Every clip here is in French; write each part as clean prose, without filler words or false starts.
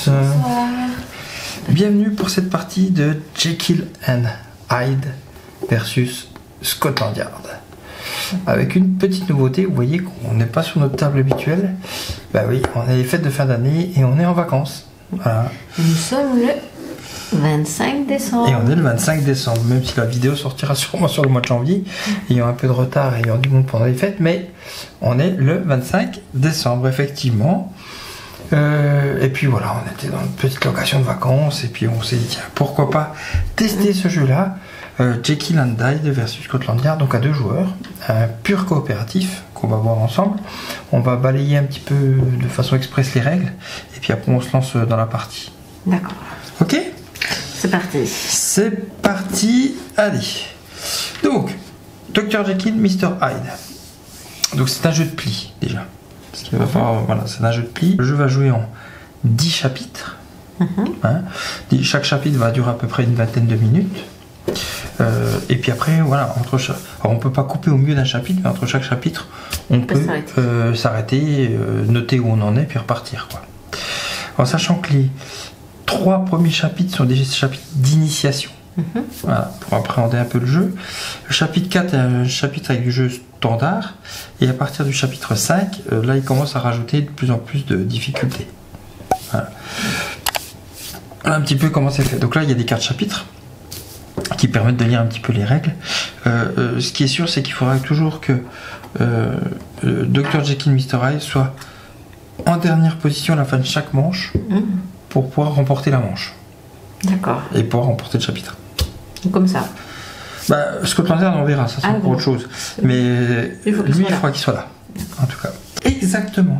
tous. Bienvenue pour cette partie de Jekyll and Hyde versus Scotland Yard. Avec une petite nouveauté, vous voyez qu'on n'est pas sur notre table habituelle. Bah oui, on a les fêtes de fin d'année et on est en vacances. Voilà. Nous sommes le 25 décembre. Et on est le 25 décembre, même si la vidéo sortira sûrement sur le mois de janvier, ayant un peu de retard et ayant du monde pendant les fêtes, mais on est le 25 décembre, effectivement. Et puis voilà, on était dans une petite location de vacances, et puis on s'est dit, tiens, pourquoi pas tester ce jeu-là, Jekyll and Hyde versus Scotland Yard, donc à 2 joueurs, un pur coopératif qu'on va voir ensemble. On va balayer un petit peu de façon express les règles, et puis après on se lance dans la partie. D'accord. Ok ? C'est parti. C'est parti, allez. Donc, Dr Jekyll, Mr Hyde. Donc c'est un jeu de pli déjà. Parce qu'il va falloir, voilà, c'est un jeu de pli. Le jeu va jouer en 10 chapitres. Hein. Chaque chapitre va durer à peu près une vingtaine de minutes. Et puis après, voilà, alors on peut pas couper au milieu d'un chapitre, mais entre chaque chapitre, on peut s'arrêter, noter où on en est, puis repartir, quoi. En sachant que les 3 premiers chapitres sont des chapitres d'initiation. Voilà, pour appréhender un peu le jeu. Le chapitre 4 est un chapitre avec du jeu standard, et à partir du chapitre 5, là il commence à rajouter de plus en plus de difficultés. Voilà. Voilà un petit peu comment c'est fait. Donc là il y a des cartes chapitres qui permettent de lire un petit peu les règles. Ce qui est sûr, c'est qu'il faudra toujours que Dr Jekyll Mr Hyde soit en dernière position à la fin de chaque manche pour pouvoir remporter la manche. D'accord. Et pouvoir remporter le chapitre. Comme ça. Bah, Scotland Yard, on verra, ça c'est pour autre chose. Mais lui, il faudra qu'il soit là. En tout cas. Exactement.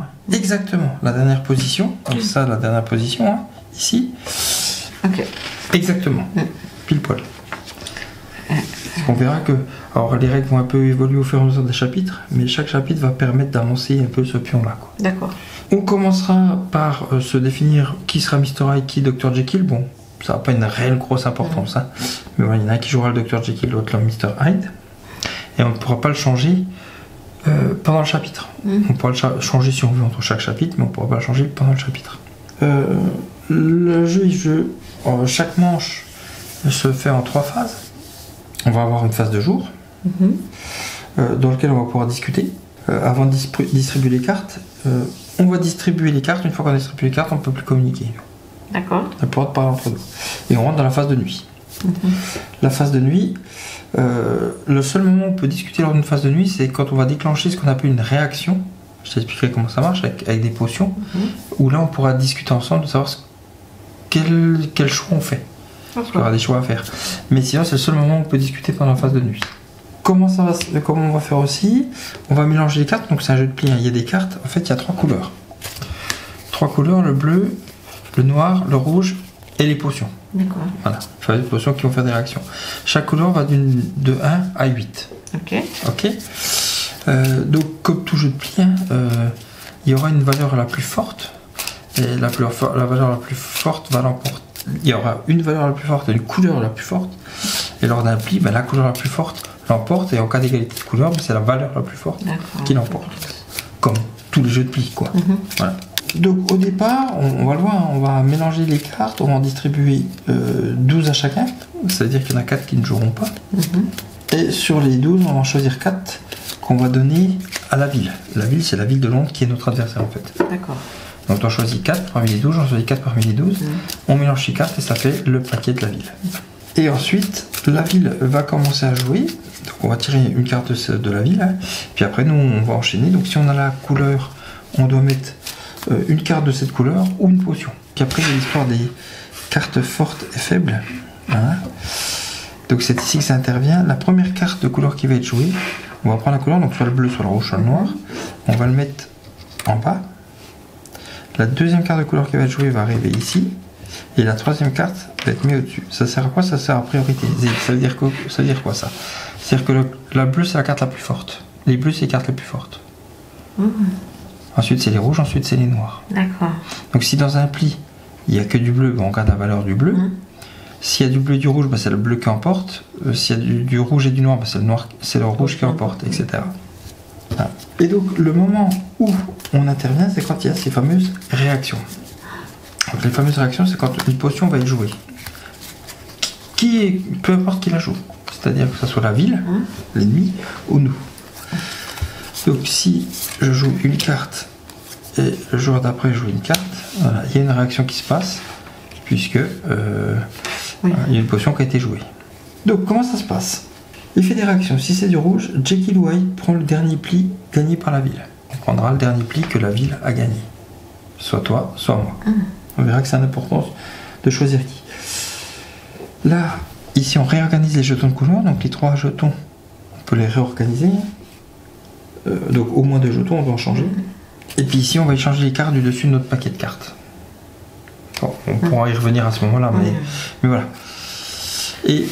La dernière position. Donc ça, la dernière position, hein, ici. Ok. Exactement. Pile poil. On verra que, alors les règles vont un peu évoluer au fur et à mesure des chapitres, mais chaque chapitre va permettre d'avancer un peu ce pion-là. D'accord. On commencera par se définir qui sera Mr Hyde, qui Dr Jekyll. Bon, ça n'a pas une réelle grosse importance, hein. Mais voilà, il y en a un qui jouera le Dr Jekyll, l'autre le Mr Hyde, et on ne pourra pas le changer pendant le chapitre. On pourra le changer si on veut entre chaque chapitre, mais on ne pourra pas le changer pendant le chapitre. Le jeu, chaque manche se fait en 3 phases. On va avoir une phase de jour, dans laquelle on va pouvoir discuter. Avant de distribuer les cartes, on va distribuer les cartes. Une fois qu'on a distribué les cartes, on ne peut plus communiquer. D'accord. On pourra parler entre nous. Et on rentre dans la phase de nuit. La phase de nuit, le seul moment où on peut discuter lors d'une phase de nuit, c'est quand on va déclencher ce qu'on appelle une réaction. Je t'expliquerai comment ça marche avec des potions. Où là, on pourra discuter ensemble de savoir quel choix on fait. Parce qu'il y aura des choix à faire. Mais sinon, c'est le seul moment où on peut discuter pendant la phase de nuit. Comment on va faire aussi? On va mélanger les cartes. Donc c'est un jeu de pli, hein. Il y a des cartes. En fait, il y a 3 couleurs. 3 couleurs, le bleu, le noir, le rouge et les potions. D'accord. Voilà. Il faut des potions qui vont faire des réactions. Chaque couleur va de 1 à 8. Ok. Donc, comme tout jeu de pli, hein, il y aura une valeur la plus forte. Et la valeur la plus forte va l'emporter. Il y aura une valeur la plus forte et une couleur la plus forte. Et lors d'un pli, la couleur la plus forte l'emporte. Et en cas d'égalité de couleur, c'est la valeur la plus forte qui l'emporte. Comme tous les jeux de pli, quoi. Voilà. Donc au départ, on va le voir, on va mélanger les cartes, on va en distribuer 12 à chacun. C'est-à-dire qu'il y en a 4 qui ne joueront pas. Et sur les 12, on va en choisir 4 qu'on va donner à la ville. La ville, c'est la ville de Londres qui est notre adversaire, en fait. D'accord. Donc on choisit 4 parmi les 12, j'en choisis 4 parmi les 12, on mélange ces cartes et ça fait le paquet de la ville. Et ensuite, la ville va commencer à jouer, donc on va tirer une carte de la ville, hein. Puis après nous on va enchaîner, donc si on a la couleur, on doit mettre une carte de cette couleur ou une potion. Puis après il y a l'histoire des cartes fortes et faibles, hein. Donc c'est ici que ça intervient. La première carte de couleur qui va être jouée, on va prendre la couleur, donc soit le bleu, soit le rouge, soit le noir, on va le mettre en bas. La deuxième carte de couleur qui va être jouée va arriver ici. Et la troisième carte va être mise au-dessus. Ça sert à quoi? Ça sert à prioriser. Ça veut dire quoi ça? C'est-à-dire que la bleue c'est la carte la plus forte. Les bleus c'est les cartes les plus fortes. Ensuite c'est les rouges, ensuite c'est les noirs. D'accord. Donc si dans un pli il n'y a que du bleu, on garde la valeur du bleu. S'il y a du bleu et du rouge, c'est le bleu qui emporte. S'il y a du rouge et du noir, c'est le rouge qui emporte, etc. Voilà. Et donc le moment où on intervient, c'est quand il y a ces fameuses réactions. Donc les fameuses réactions, c'est quand une potion va être jouée. Peu importe qui la joue. C'est-à-dire que ce soit la ville, l'ennemi, ou nous. Donc si je joue une carte et le joueur d'après joue une carte, voilà, il y a une réaction qui se passe, puisque il y a une potion qui a été jouée. Donc comment ça se passe? Il fait des réactions. Si c'est du rouge, Jekyll ou Hyde prend le dernier pli gagné par la ville. On prendra le dernier pli que la ville a gagné. Soit toi, soit moi. On verra que c'est une importance de choisir qui. Là, ici on réorganise les jetons de couloir, donc les 3 jetons, on peut les réorganiser. Donc au moins 2 jetons, on doit en changer. Et puis ici on va échanger les cartes du dessus de notre paquet de cartes. Bon, on pourra y revenir à ce moment-là, mais voilà. Et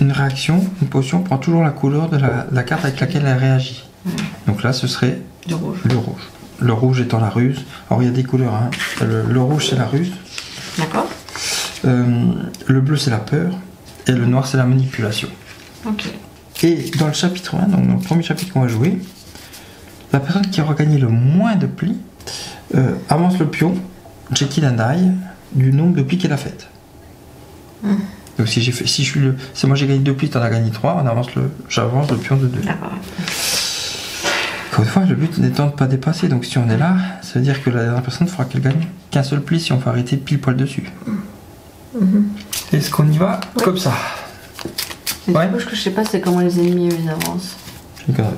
une réaction, une potion prend toujours la couleur de la carte avec laquelle elle réagit. Donc là ce serait le rouge. Le rouge étant la ruse. Alors il y a des couleurs, hein. Le rouge c'est la ruse. D'accord. Le bleu c'est la peur. Et le noir c'est la manipulation. Ok. Et dans le chapitre 1, donc dans le premier chapitre qu'on va jouer, la personne qui aura gagné le moins de plis avance le pion Jekyll and Hyde du nombre de plis qu'elle a fait. Donc si moi j'ai gagné 2 plis, t'en as gagné 3, j'avance le pion de 2. D'accord. Encore une fois, le but n'étant de ne pas dépasser, donc si on est là, ça veut dire que la dernière personne fera qu'elle gagne qu'un seul pli si on fait arrêter pile poil dessus. Est-ce qu'on y va comme ça? Mais du coup, ce que je sais pas, c'est comment les ennemis ils avancent.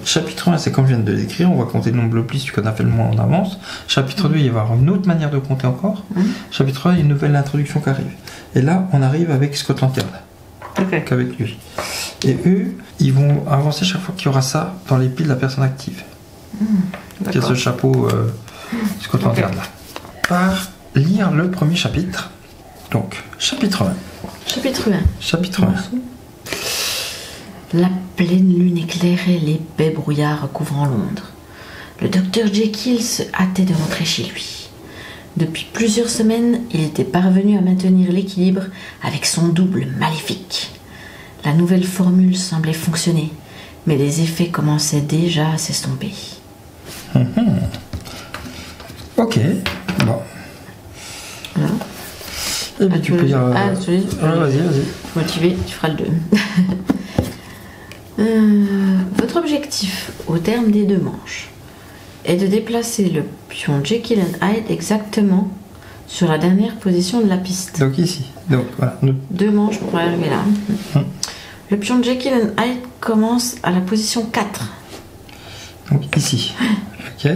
Chapitre 1, c'est comme je viens de le décrire, on va compter le nombre de plis, celui qu'on a fait le moins en avance. Chapitre 2, il va y avoir une autre manière de compter encore. Chapitre 1, il y a une nouvelle introduction qui arrive. Et là, on arrive avec Scotland Yard. Avec lui. Et eux, ils vont avancer chaque fois qu'il y aura ça dans les piles de la personne active. Il y a ce chapeau Scotland Yard là. Par lire le premier chapitre. Donc, chapitre 1. Chapitre 1. La pleine lune éclairait l'épais brouillard couvrant Londres. Le docteur Jekyll se hâtait de rentrer chez lui. Depuis plusieurs semaines, il était parvenu à maintenir l'équilibre avec son double maléfique. La nouvelle formule semblait fonctionner, mais les effets commençaient déjà à s'estomper. Ok, bon. Voilà. Et bien, tu peux dire... vas-y. Motivé, tu feras le 2. Votre objectif, au terme des 2 manches, est de déplacer le pion Jekyll and Hyde exactement sur la dernière position de la piste. Donc ici. Donc voilà. 2 manches pour arriver là. Le pion Jekyll and Hyde commence à la position 4. Donc ici. Ok.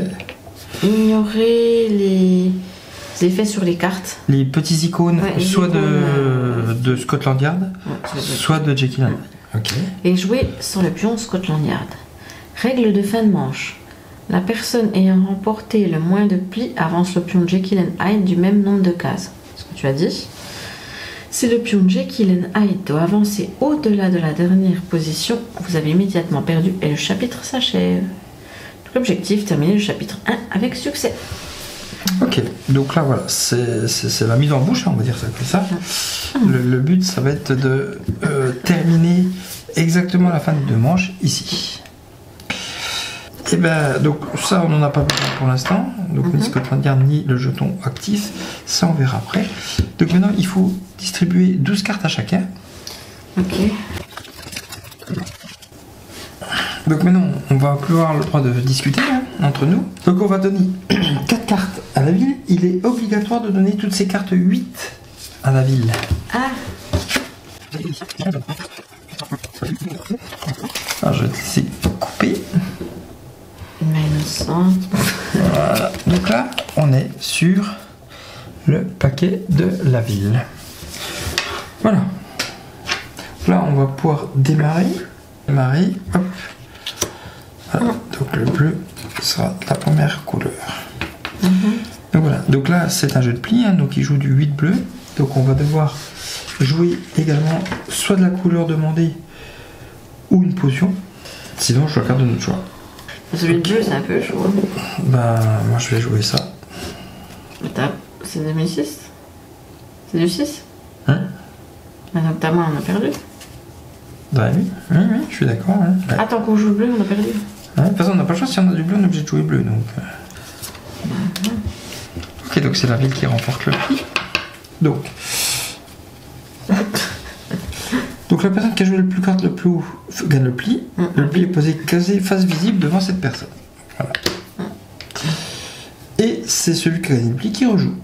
Ignorez les effets sur les cartes. Les petits icônes, soit de Scotland Yard, soit de Jekyll and Hyde. Okay. Et jouer sur le pion Scotland Yard. Règle de fin de manche. La personne ayant remporté le moins de plis avance le pion Jekyll and Hyde du même nombre de cases. Ce que tu as dit. Si le pion Jekyll and Hyde doit avancer au-delà de la dernière position, vous avez immédiatement perdu et le chapitre s'achève. L'objectif, terminer le chapitre 1 avec succès. Ok, donc là voilà, c'est la mise en bouche, on va dire ça comme ça. Le but, ça va être de terminer exactement la fin des 2 manches ici. Et ben donc ça, on n'en a pas besoin pour l'instant. Donc ni Scotland Yard ni le jeton actif, ça on verra après. Donc maintenant, il faut distribuer 12 cartes à chacun. Ok. Donc maintenant, on va plus avoir le droit de discuter entre nous. Donc on va donner 4 cartes à la ville. Il est obligatoire de donner toutes ces cartes 8 à la ville. Ah. Alors je vais te laisser couper. Mais innocent. Voilà. Donc là, on est sur le paquet de la ville. Voilà. Là, on va pouvoir démarrer. Hop. Voilà. Donc le bleu sera la première couleur. Donc voilà. Donc là, c'est un jeu de plis, donc il joue du 8 bleu. Donc on va devoir jouer également soit de la couleur demandée ou une potion. Sinon, je regarde de notre choix. Celui de bleu, c'est un peu chaud. Bah, moi je vais jouer ça. C'est 2006 C'est du 6 Maintenant que ta main, on a perdu. Bah oui, je suis d'accord. Ouais. Ah, tant qu'on joue le bleu, on a perdu. De toute façon, on n'a pas le choix, si on a du bleu, on est obligé de jouer bleu. Donc. Ok, donc c'est la ville qui remporte le prix. Donc la personne qui a joué le plus carte le plus haut gagne le pli. Le pli est posé quasi face visible devant cette personne. Voilà. Et c'est celui qui a gagné le pli qui rejoue.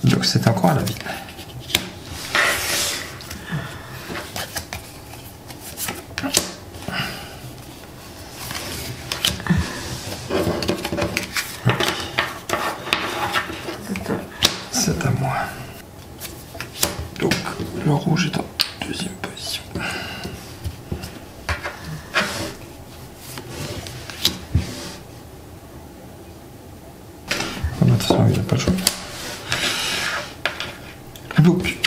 Donc c'est encore à la ville. C'est à moi. Donc le rouge est en deuxième position. De toute façon, il n'a pas le choix. Donc,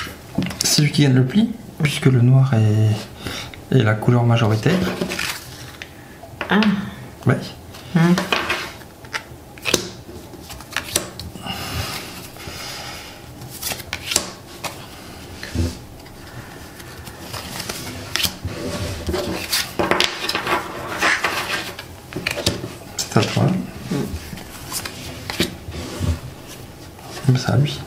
c'est lui qui gagne le pli, puisque le noir est la couleur majoritaire. Ah. Ouais. C'est à toi. C'est à lui.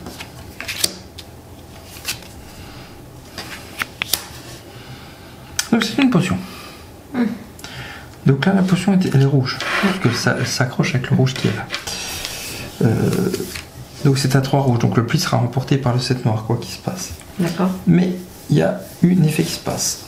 Donc c'est une potion. Donc là la potion elle est rouge, parce que ça s'accroche avec le rouge qui est là. Donc c'est à 3 rouges, donc le pli sera remporté par le 7 noir, quoi qu'il se passe. D'accord. Mais il y a un effet qui se passe.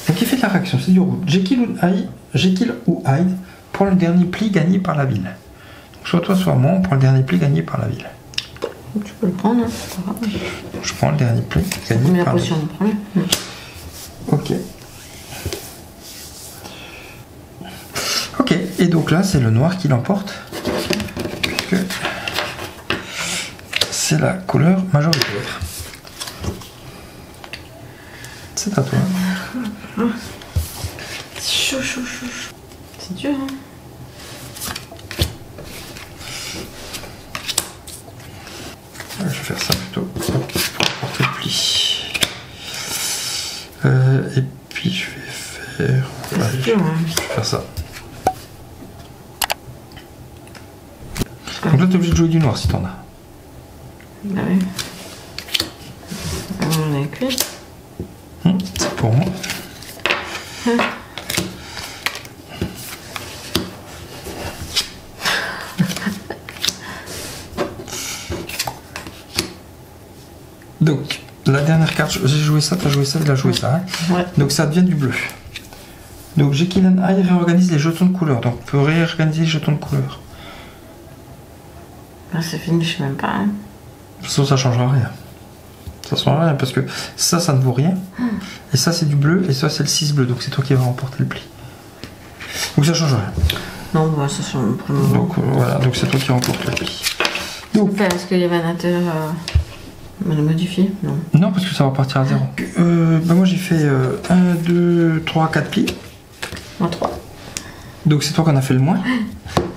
Donc effet de la réaction, c'est du rouge. Jekyll ou Hyde prend le dernier pli gagné par la ville. Donc soit toi, soit moi, on prend le dernier pli gagné par la ville. Tu peux le prendre, hein, c'est pas grave. Je prends le dernier pli gagné par la ville. Première potion, Ok. Ok, et donc là, c'est le noir qui l'emporte, puisque c'est la couleur majoritaire. C'est à toi. C'est chaud. C'est dur, hein. Je vais faire ça plutôt pour porter le pli. Et puis je vais faire... C'est dur, hein. Je vais faire ça. Donc là, t'es obligé de jouer du noir si t'en as. Bah oui. On est cuit. C'est pour moi. Donc, la dernière carte, j'ai joué ça, t'as joué ça, il a joué ça. Hein. Ouais. Donc ça devient du bleu. Donc Jekyll and Hyde réorganise les jetons de couleur. Donc on peut réorganiser les jetons de couleur. Bah, c'est fini, je sais même pas. Hein. Ça changera rien. Ça changera rien parce que ça ne vaut rien. Et ça c'est du bleu et ça c'est le 6 bleu. Donc c'est toi qui vas remporter le pli. Donc ça change rien. Non, bah, ça change pour le moment. Donc voilà, donc c'est toi qui remporte le pli. Donc, est-ce que les vanateurs le modifient? Non. Non, parce que ça va partir à 0. Moi j'ai fait 1, 2, 3, 4 plis. Moi 3. Donc c'est toi qu'on a fait le moins.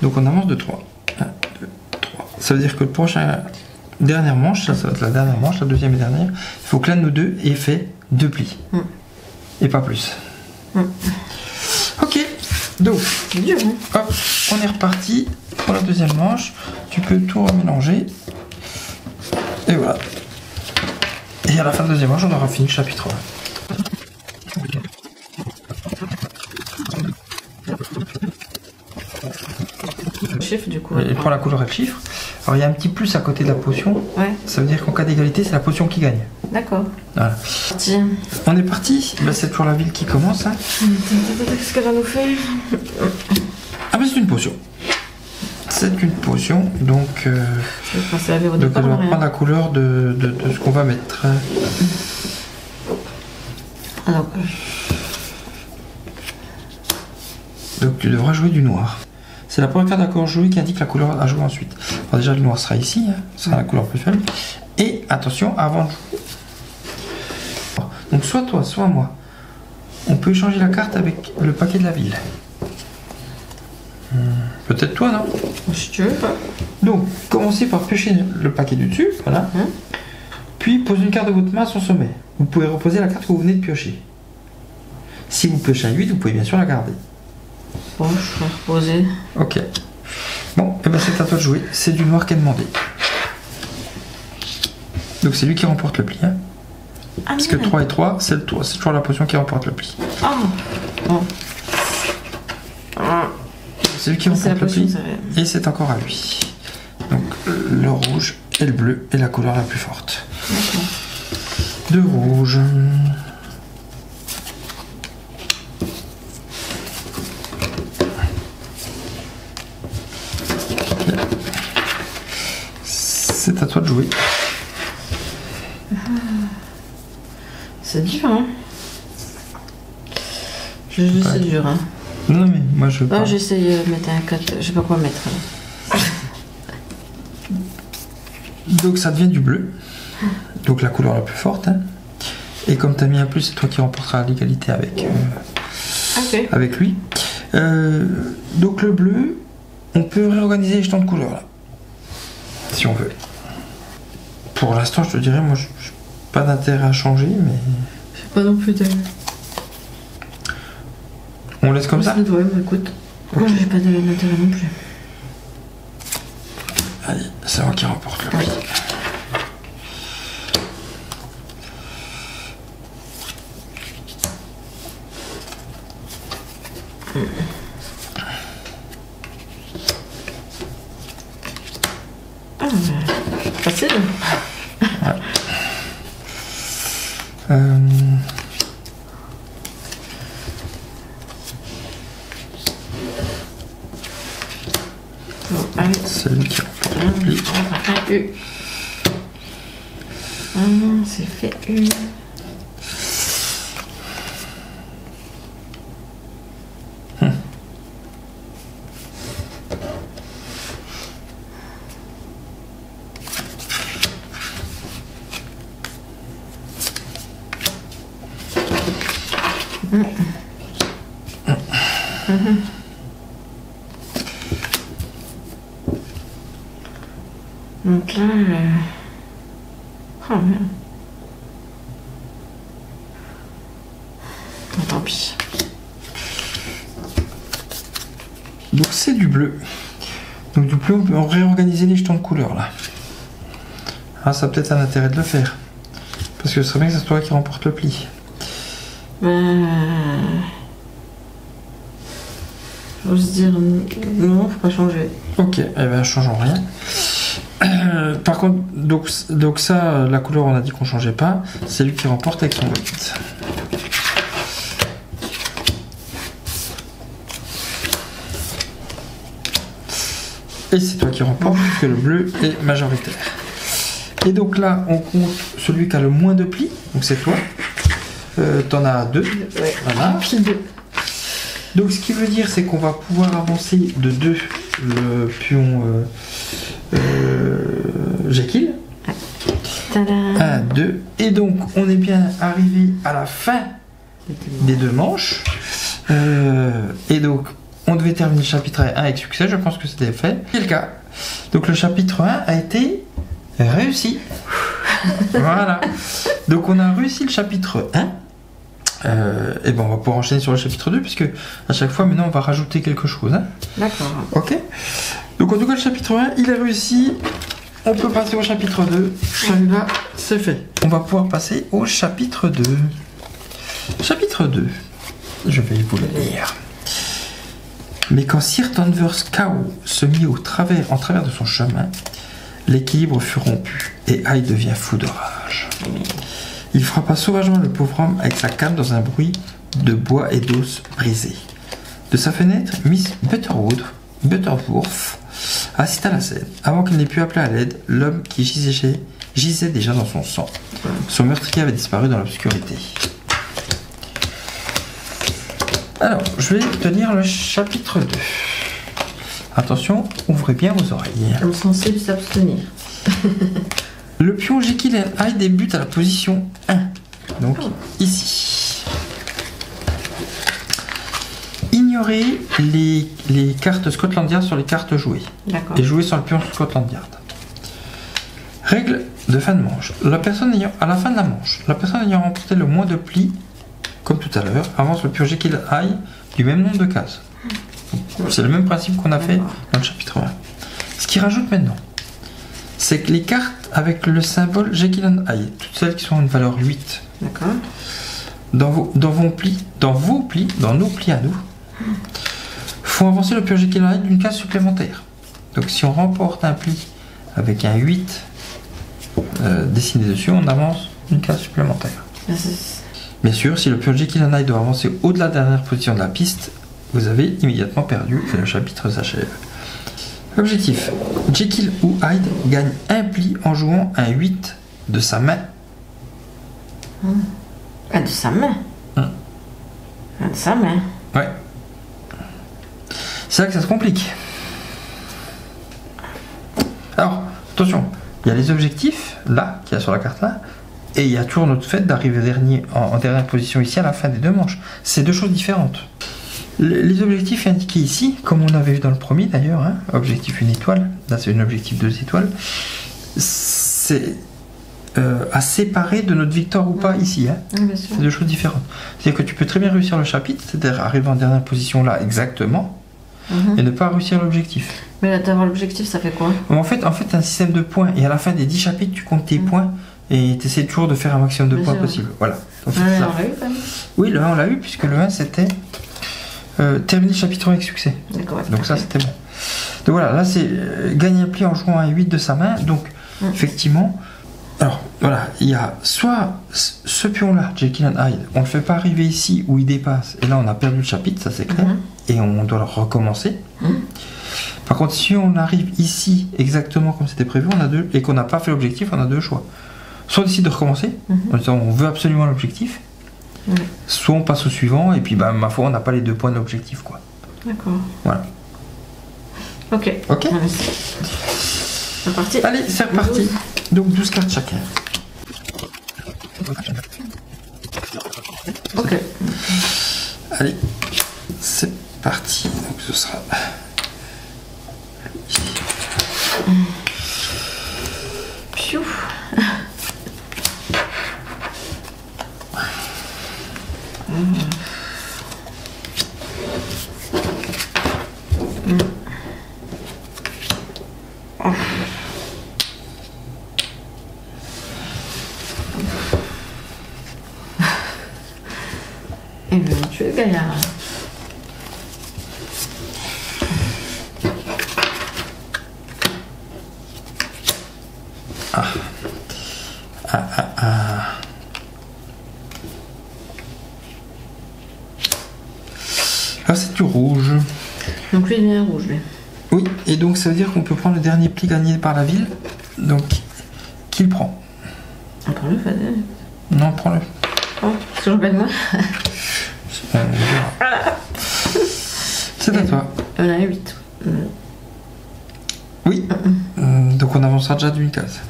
Donc on avance de 3. 1, 2, 3. Ça veut dire que le prochain... Dernière manche, ça va être la dernière manche, la deuxième et dernière. Il faut que l'un de nous deux ait fait 2 plis. Et pas plus. Ok. Donc, c'est dur, hein. Hop, on est reparti pour la deuxième manche. Tu peux tout remélanger. Et voilà. Et à la fin de la deuxième manche, on aura fini le chapitre 1. Le chiffre, du coup. Il prend la couleur et le chiffre. Alors il y a un petit plus à côté de la potion. Ouais. Ça veut dire qu'en cas d'égalité, c'est la potion qui gagne. D'accord. Voilà. Parti. On est parti. Ben, c'est toujours la ville qui commence. Hein. Qu'est-ce qu'elle va nous faire? Ah ben c'est une potion. C'est une potion, donc elle va prendre la couleur de ce qu'on va mettre. Donc tu devras jouer du noir. C'est la première carte d'accord jouée qui indique la couleur à jouer ensuite. Alors déjà le noir sera ici, hein, ce sera la couleur plus faible. Et attention, avant de jouer. Donc soit toi, soit moi, on peut échanger la carte avec le paquet de la ville. Peut-être toi, non? Si tu veux pas. Donc, commencez par piocher le paquet du dessus, voilà. Puis, posez une carte de votre main à son sommet. Vous pouvez reposer la carte que vous venez de piocher. Si vous piochez un 8, vous pouvez bien sûr la garder. Bon, je vais reposer. Ok. Bon, et ben c'est à toi de jouer. C'est du noir qui est demandé. Donc c'est lui qui remporte le pli. Hein. Ah, parce que 3 et 3, c'est toujours la potion qui remporte le pli. Ah bon. C'est lui qui remporte le pli. Et c'est encore à lui. Donc le rouge et le bleu est la couleur la plus forte. De rouge. C'est à toi de jouer. C'est dur, hein. C'est dur, hein. Non, mais moi je veux pas. J'essaye de mettre un 4, je sais pas quoi mettre. Donc ça devient du bleu. Donc la couleur la plus forte. Hein. Et comme tu as mis un plus, c'est toi qui remporteras l'égalité avec lui. Donc le bleu, on peut réorganiser les jetons de couleur là. Si on veut. Pour l'instant, je te dirais, moi, je n'ai pas d'intérêt à changer, mais... J'ai pas non plus d'intérêt. On laisse comme ça? Ouais, mais écoute. Okay. Moi, j'ai pas d'intérêt non plus. Allez, c'est moi qui remporte le prix. Facile. Ouais. C'est lui qui remporte le pli. C'est fait une. Donc là, oh merde. Tant pis. Donc c'est du bleu. Donc du bleu, on peut réorganiser les jetons de couleur là. Ah, ça a peut-être un intérêt de le faire. Parce que ce serait bien que c'est toi qui remporte le pli. J'ose dire non, faut pas changer. Ok, eh ben changeons rien. Par contre, donc ça, la couleur, on a dit qu'on changeait pas. C'est lui qui remporte avec son vote. Et c'est toi qui remporte, puisque le bleu est majoritaire. Et donc là, on compte celui qui a le moins de plis. Donc c'est toi. T'en as 2. Ouais. Voilà. Donc ce qui veut dire, c'est qu'on va pouvoir avancer de 2 le pion Jekyll. 1, 2. Et donc, on est bien arrivé à la fin des 2 manches. Et donc, on devait terminer le chapitre 1 avec succès. Je pense que c'était fait. C'est le cas. Donc, le chapitre 1 a été réussi. Voilà. Donc, on a réussi le chapitre 1. Et ben on va pouvoir enchaîner sur le chapitre 2, puisque à chaque fois maintenant on va rajouter quelque chose. Hein. D'accord. Ok. Donc en tout cas le chapitre 1 il est réussi. On peut passer au chapitre 2. Celui-là c'est fait. On va pouvoir passer au chapitre 2. Chapitre 2. Je vais vous le lire. Mais quand Sir Danvers Chaos se mit en travers de son chemin, l'équilibre fut rompu et Hyde devient fou de rage. Il frappa sauvagement le pauvre homme avec sa canne dans un bruit de bois et d'os brisés. De sa fenêtre, Miss Butterworth assista à la scène. Avant qu'elle n'ait pu appeler à l'aide, l'homme qui gisait déjà dans son sang. Son meurtrier avait disparu dans l'obscurité. Alors, je vais te lire le chapitre 2. Attention, ouvrez bien vos oreilles. Comme censé s'abstenir. Le pion Jekyll et Hyde débute à la position 1. Donc ici. Ignorez les cartes Scotland Yard sur les cartes jouées. D'accord. Et jouez sur le pion Scotland Yard. Règle de fin de manche. À la fin de la manche, la personne ayant remporté le moins de plis, comme tout à l'heure, avance le pion Jekyll et Hyde du même nombre de cases. C'est le même principe qu'on a fait dans le chapitre 1. Ce qu'il rajoute maintenant, c'est que les cartes avec le symbole Jekyll and Hyde, toutes celles qui sont à une valeur 8, dans nos plis à nous, font avancer le pion Jekyll and Hyde d'une case supplémentaire. Donc si on remporte un pli avec un 8 dessiné dessus, on avance une case supplémentaire. Bien sûr, si le pion Jekyll and Hyde doit avancer au-delà de la dernière position de la piste, vous avez immédiatement perdu et le chapitre s'achève. Objectif. Jekyll ou Hyde gagne un pli en jouant un 8 de sa main. De sa main De sa main. Ouais. C'est là que ça se complique. Alors, attention, il y a les objectifs, là, qu'il y a sur la carte là, et il y a toujours notre fait d'arriver dernier en dernière position ici à la fin des 2 manches. C'est 2 choses différentes. Les objectifs indiqués ici, comme on avait vu dans le premier d'ailleurs, hein, objectif 1 étoile, là c'est un objectif 2 étoiles, c'est à séparer de notre victoire ou pas ici. Hein. C'est 2 choses différentes. C'est-à-dire que tu peux très bien réussir le chapitre, c'est-à-dire arriver en dernière position là exactement, et ne pas réussir l'objectif. Mais là, d'avoir l'objectif, ça fait quoi? En fait, un système de points, et à la fin des 10 chapitres, tu comptes tes points, et tu essaies toujours de faire un maximum de points possible. Voilà. Donc, on l'a eu quand même. Oui, le 1 on l'a eu, puisque le 1 c'était terminer le chapitre avec succès. Donc ça c'était bon. Donc voilà, là c'est gagner un pli en jouant un 8 de sa main. Donc effectivement, alors voilà, il y a soit ce pion là, Jekyll and Hyde, on ne le fait pas arriver ici où il dépasse, et là on a perdu le chapitre, ça c'est clair, et on doit le recommencer. Par contre, si on arrive ici exactement comme c'était prévu, on a et qu'on n'a pas fait l'objectif, on a 2 choix. Soit on décide de recommencer, en disant on veut absolument l'objectif, soit on passe au suivant, et puis bah, ma foi, on n'a pas les 2 points d'objectif, quoi. D'accord. Voilà. Ok. Ok. C'est parti. Allez, c'est reparti. Donc 12 cartes chacun. Ok. Allez, c'est parti. Donc ce sera... Piou. Et bien, tu es gaillard. Ah, c'est du rouge. Donc lui, il devient rouge, lui. Oui, et donc ça veut dire qu'on peut prendre le dernier pli gagné par la ville. Donc, qui le prend? Prends-le, Fadel. Non, prends-le. Oh, c'est toujours pas de moi. C'est à toi. On a 8. Oui. Donc on avancera déjà d'une case.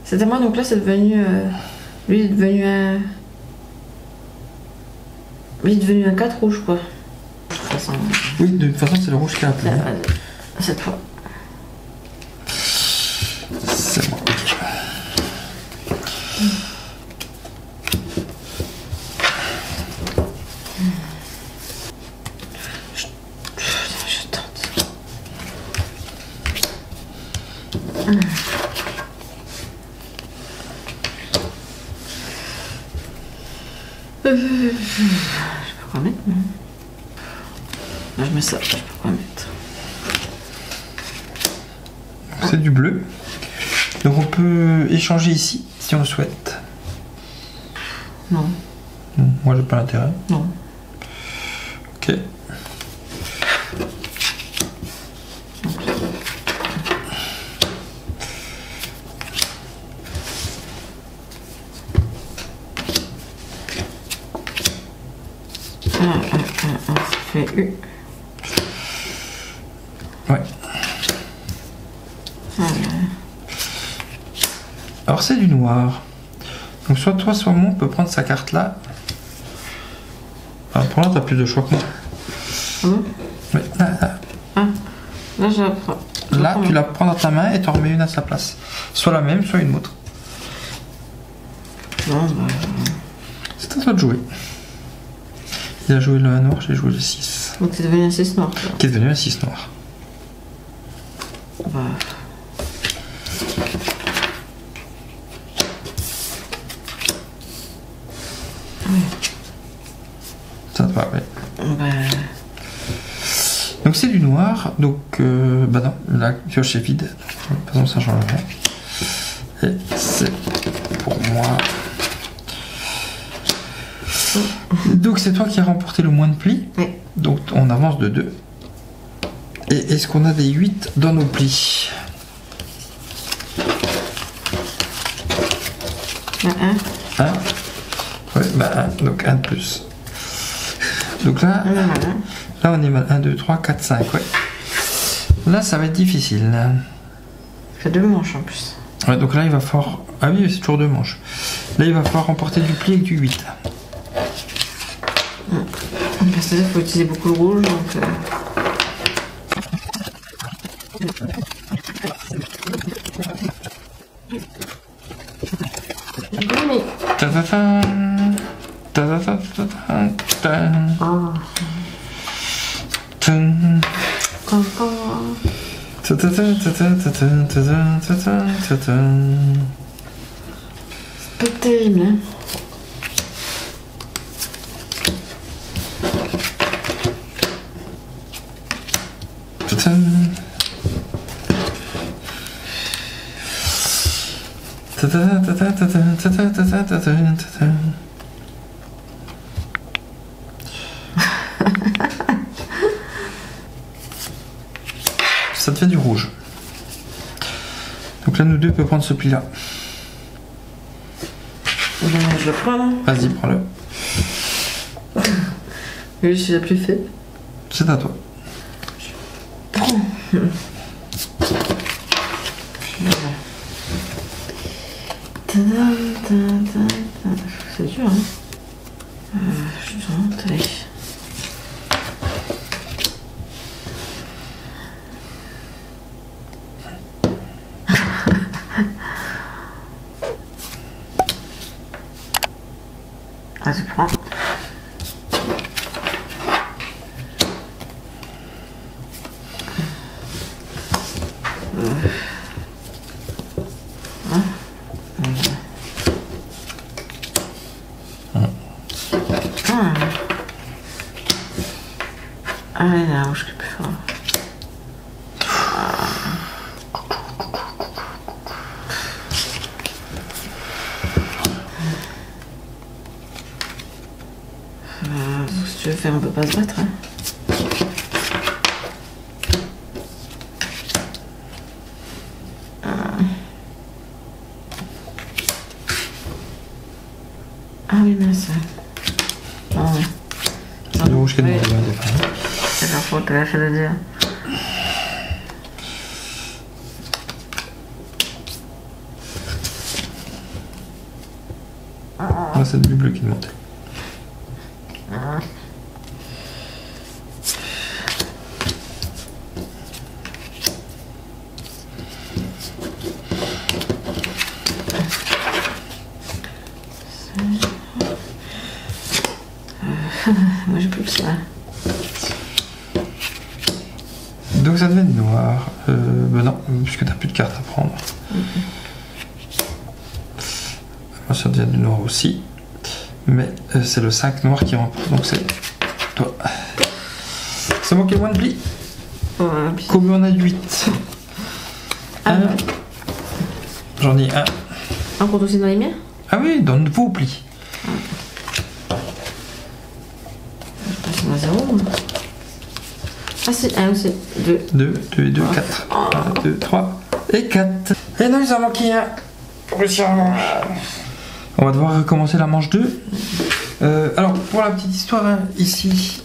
C'était moi, donc là c'est devenu... lui il est devenu un... Lui il est devenu un 4 rouge, quoi. De toute façon... Oui, de toute façon c'est le rouge qui a appelé. Cette fois. C'est bon. Je tente. Je peux quoi mettre? Là, je mets ça, je peux quoi mettre? C'est du bleu. Donc on peut échanger ici si on le souhaite. Non. Moi j'ai pas l'intérêt. Non. Ok. Ça fait U. Ouais. Alors c'est du noir. Donc soit toi, soit moi, on peut prendre sa carte là. Alors, pour là, t'as plus de choix que moi. Ouais, là. Là, je la prends. Là, tu la prends dans ta main et tu en remets une à sa place. Soit la même, soit une autre. Non, c'est à toi de jouer. Il a joué le 1 noir, j'ai joué le 6. Donc c'est devenu un 6 noir. Qui est devenu un 6 noir. Bah. Oui. Ça te va, oui. Bah. Donc c'est du noir, donc bah non, la pioche est vide. De toute façon ça change rien. Et c'est pour moi. Donc c'est toi qui as remporté le moins de plis. Oui. Donc on avance de 2. Et est-ce qu'on a des 8 dans nos plis? Bah 1. Ouais, bah 1. Donc 1 de plus. Donc là, là on est mal. 1, 2, 3, 4, 5. Ouais. Là ça va être difficile. C'est 2 manches en plus. Ouais, donc là il va falloir. Ah oui, c'est toujours 2 manches. Là il va falloir remporter du pli avec du 8. Parce que là, il faut utiliser beaucoup le rouge, donc... C'est pas terrible, hein. Ça te fait du rouge. Donc là, nous deux, peut prendre ce pli-là. Je le prends. Vas-y, prends-le. Oui, je l'ai plus fait. C'est à toi. C'est dur, hein. Je tente, allez. Ah, tu prends. Ah ouais, la rouge qui est plus fort. Si tu veux faire, on peut pas se battre. Hein. Ah oui, mince. Ah ouais. C'est le rouge qui est oui. devant. C'est la faute, là, je le dire. Ah, c'est du bleu qui monte. Moi j'ai plus que ça. Donc ça devient noir. Ben non, puisque t'as plus de cartes à prendre. Moi ça devient du noir aussi. Mais c'est le 5 noir qui remporte, donc c'est toi. C'est moi qui ai moins de plis. Ouais, combien on a 8? 1. J'en ai 1. Un compte aussi dans les miens? Ah oui, dans vos plis. Je passe à 0. Ah c'est 1 aussi. 2. 2, 2 et 2, 4. 1, 2, 3 et 4. Et non, il en manquait un. On va devoir recommencer la manche 2. Alors, pour la petite histoire, hein, ici,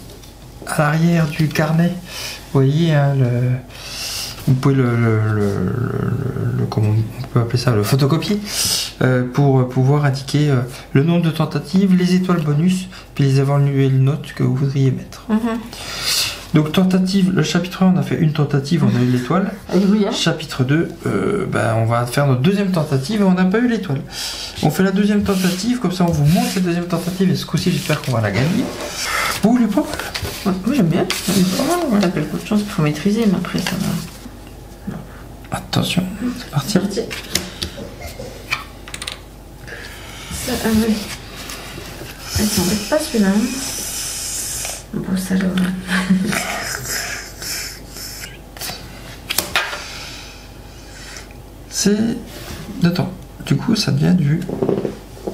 à l'arrière du carnet, vous voyez, hein, vous pouvez comment on peut appeler ça, le photocopier, pour pouvoir indiquer le nombre de tentatives, les étoiles bonus, puis les éventuelles notes que vous voudriez mettre. Donc tentative, le chapitre 1 on a fait une tentative, on a eu l'étoile. Chapitre 2, on va faire notre deuxième tentative et on n'a pas eu l'étoile. On fait la deuxième tentative, comme ça on vous montre cette deuxième tentative et ce coup-ci j'espère qu'on va la gagner. Vous voulez pas? Ouais, oui, j'aime bien. T'as beaucoup de chance, il faut maîtriser, mais après ça va. Attention, c'est parti. Ça, oui. Elle s'embête pas celui-là. Un beau salaud. C'est de temps. Du coup, ça devient du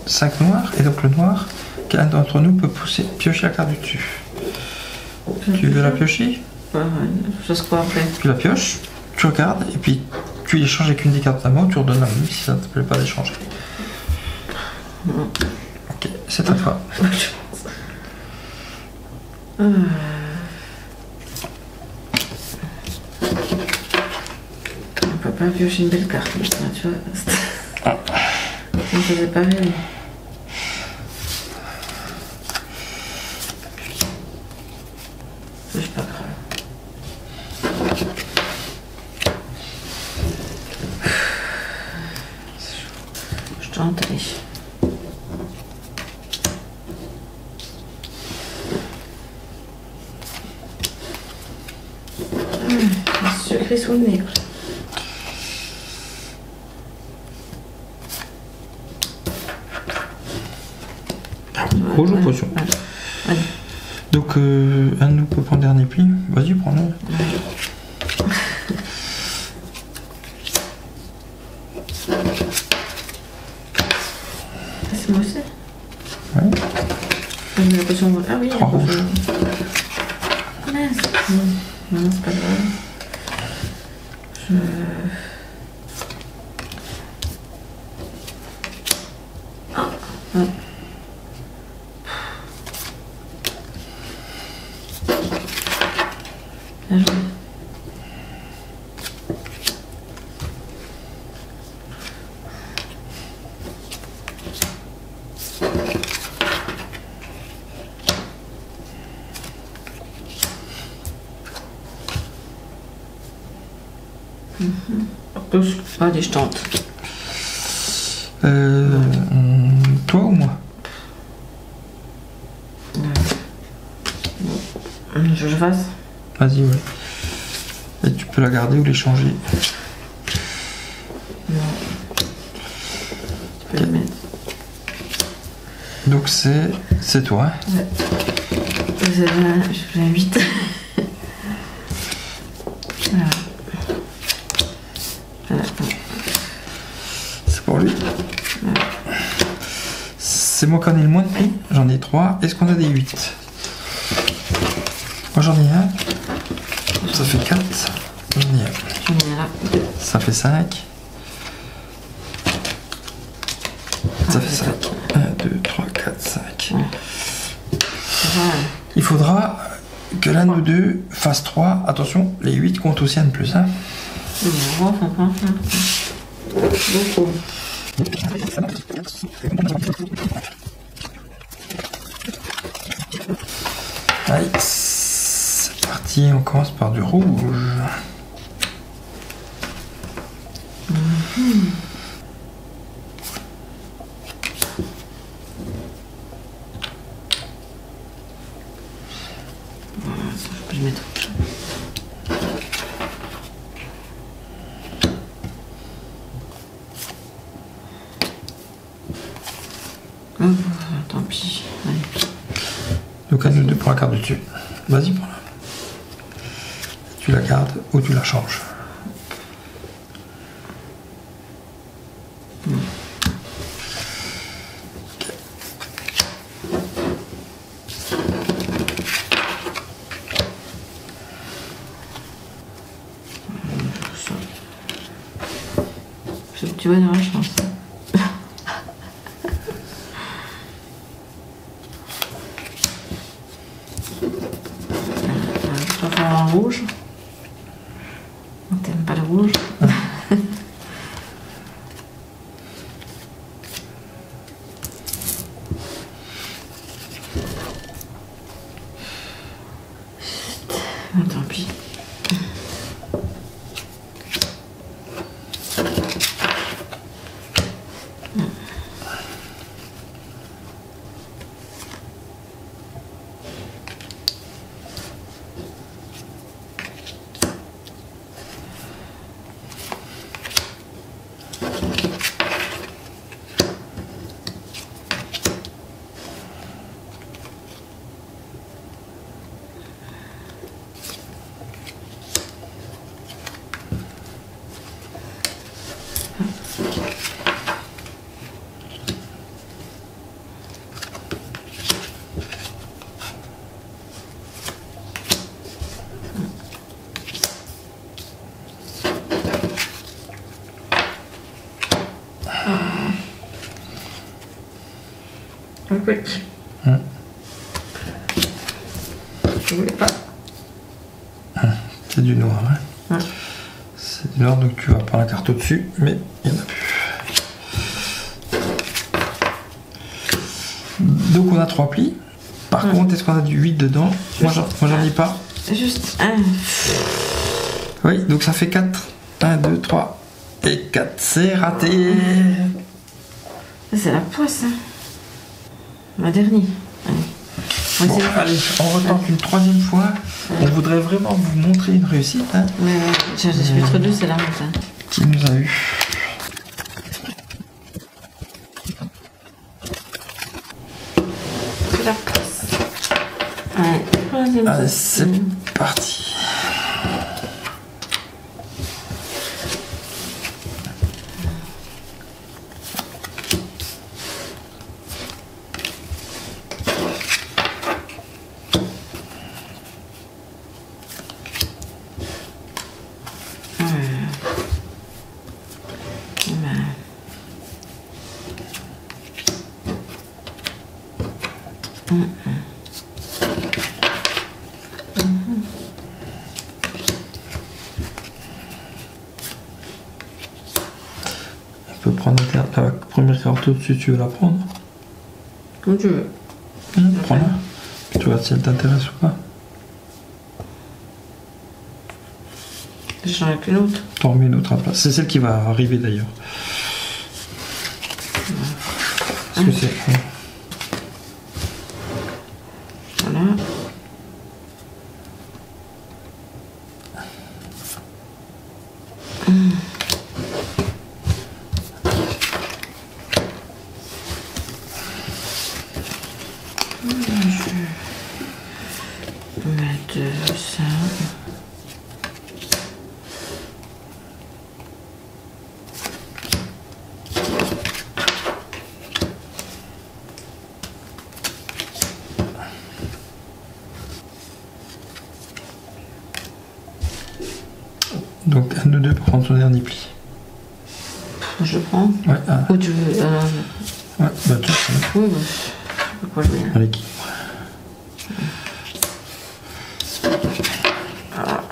5 noir. Et donc le noir, qu'un d'entre nous peut piocher la carte du dessus. Tu veux la piocher? Ouais, je sais quoi après. Tu la pioches, tu regardes, et puis tu échanges avec une des cartes de ta main, tu redonnes la même si ça ne te plaît pas d'échanger. Ok, c'est à toi. On peut pas piocher une belle carte, tu vois. Ça me faisait pas rêver. C'est pas grave. Je tente, allez. Sucré sous le nez. Rouge ou potion? Allez. Donc, un de nous peut prendre le dernier pli. Vas-y, prends-le. C'est moi aussi? Ouais. La potion... Ah oui, 3 rouges. Mince. Non, c'est pas grave. Ah, ouais. Bien joué. Allez, je tente. Toi ou moi? Je fasse. Vas-y, ouais. Et tu peux la garder ou l'échanger. Non. Tu peux la mettre. Donc c'est toi. Ouais. J'ai un 8. Voilà. Voilà. C'est pour lui. Voilà. C'est moi qui en ai le moins de prix. J'en ai 3. Est-ce qu'on a des 8? Moi j'en ai un. Ça fait 4. J'en ai un. J'en ai là. Ça fait 5. Ça fait 5. 1, 2, 3, 4, 5. Ouais. Il faudra que l'un de nous deux fasse 3. Attention, les 8 comptent aussi un de plus. Hein. Beaucoup. Allez, c'est parti. On commence par du rouge. Je vais mettre. Oh, tant pis. Allez. Donc, à nous deux pour la carte du dessus. Vas-y, prends-la. Tu la gardes ou tu la changes. Tu vois, dans la chance. Tu vas faire un rouge. T'aimes pas le rouge? Tant pis. Ok. Je voulais pas. C'est du noir. Hein. C'est du noir, donc tu vas prendre la carte au-dessus, mais il n'y en a plus. Donc on a 3 plis. Par contre, est-ce qu'on a du 8 dedans? Moi j'en ai pas. Juste un. Oui, donc ça fait 4. 1, 2, 3 et 4. C'est raté. C'est la poisse. Hein. Ma dernière. Allez. Bon, allez, on retente une 3e fois. On voudrait vraiment vous montrer une réussite. Hein. Mais chapitre 2, c'est la honte. Hein. Qui nous a eu. C'est la poisse. Ouais, allez, c'est parti. On peut prendre la première carte au-dessus, tu veux la prendre? Comme tu veux. Prends-la. Tu vois si elle t'intéresse ou pas. J'en ai qu'une autre. T'en remets une autre à place. C'est celle qui va arriver d'ailleurs. Parce que c'est. Voilà. Je vais mettre ça. Donc un de deux pour prendre son dernier pli. Je le prends. Ouais. Ou tu veux. Ouais, bah tu sais. Oui, bah, je sais pas quoi jouer. À l'équilibre. Voilà.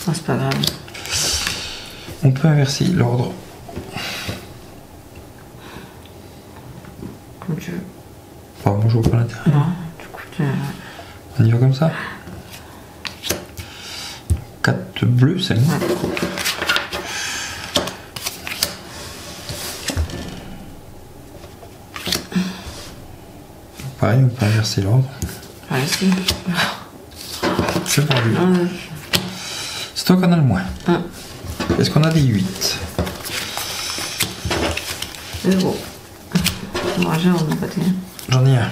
Non, c'est pas grave. On peut inverser l'ordre. Comme tu veux. Bon, moi je vois pas l'intérêt. Non, du coup, On y va comme ça. 4 bleus, c'est bon. Pareil, on peut inverser l'ordre. Ouais, si. C'est pour lui. C'est toi qu'on a le moins. Est-ce qu'on a des 8? 0. Moi, j'ai un de mon côté. J'en ai un.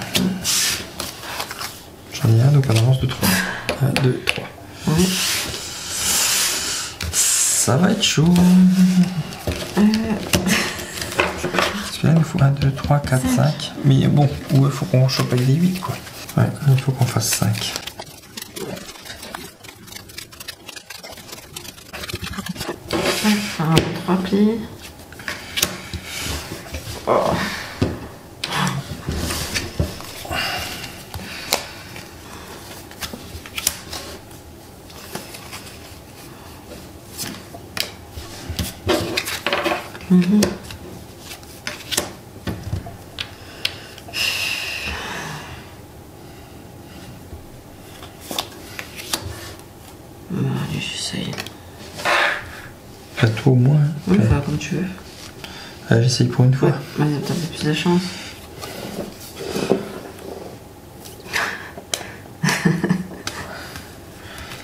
J'en ai un, donc on avance de 3. 1, 2, 3. Oui. Ça va être chaud. Parce que là, il nous faut 1, 2, 3, 4, 5. Mais bon, il faut qu'on chope avec des 8, quoi. Ouais, il faut qu'on fasse 5. Enfin, 3 plis. Oh. Bon, allez, j'essaye. À toi au moins. Oui, enfin, comme tu veux. Allez, j'essaye pour une fois. Ouais, t'as plus de chance. T'as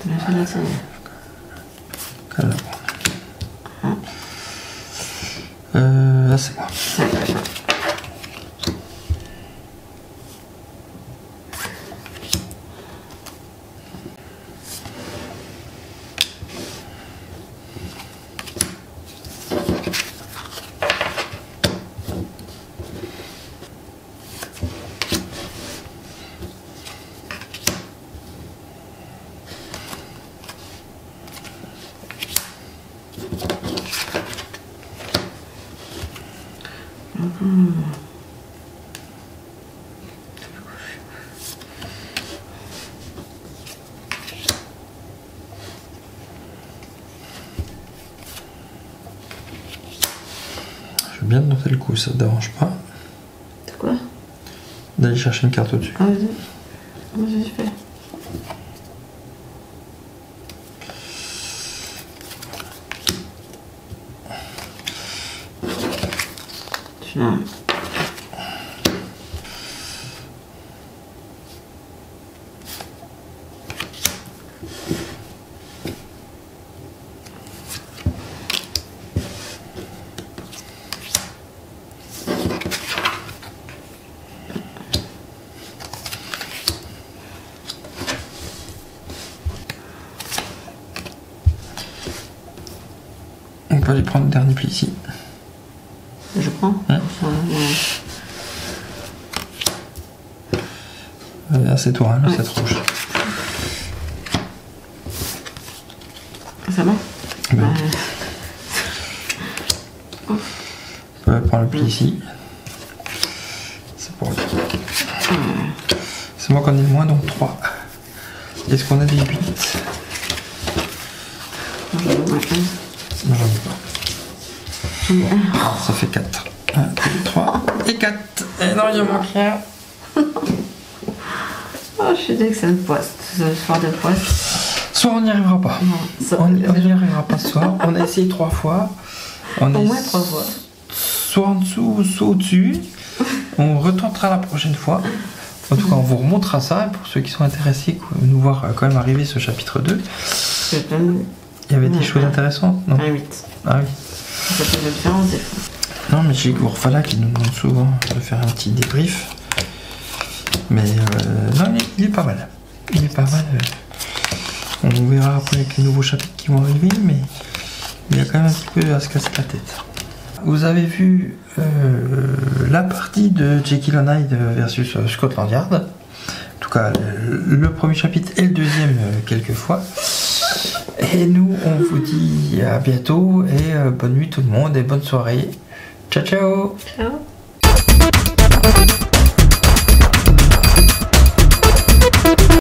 bien fait de l'essayer. Là, c'est moi. Je vais bien te noter le coup, ça te dérange pas? C'est quoi? D'aller chercher une carte au-dessus. Ah, vas-y. Vas-y, fais. Tiens. On peut aller prendre le dernier pli ici. Je prends. Là c'est toi, hein, là c'est rouge. Ça va? Ben. On peut prendre le pli ici. C'est pour lui. C'est moi qu'on est le moins, donc 3. Est-ce qu'on a des 8? Non, j'en ai pas. Ça fait 4. 1, 2, 3 et 4. Et non, il en manque rien. Oh, je suis dès que c'est une poisse, ce soir de poisse. Soit on n'y arrivera pas. Non, ça, on n'y arrivera pas ce soir. On a essayé 3 fois. Au moins 3 fois. Soit en dessous, soit au-dessus. On retentera la prochaine fois. En tout cas, on vous remontrera ça. Pour ceux qui sont intéressés, nous voir quand même arriver ce chapitre 2. Il y avait des choses intéressantes, non? 8. Ah oui. Ça fait la différence des fois. Non, mais j'ai Gourfala qui nous demande souvent de faire un petit débrief. Mais non, il est pas mal. Il est pas mal. On verra après avec les nouveaux chapitres qui vont arriver, mais il y a quand même un petit peu à se casser la tête. Vous avez vu la partie de Jekyll and Hyde versus Scotland Yard. En tout cas, le premier chapitre et le deuxième quelques fois. Et nous, on vous dit à bientôt et bonne nuit tout le monde et bonne soirée. Ciao, ciao! Ciao!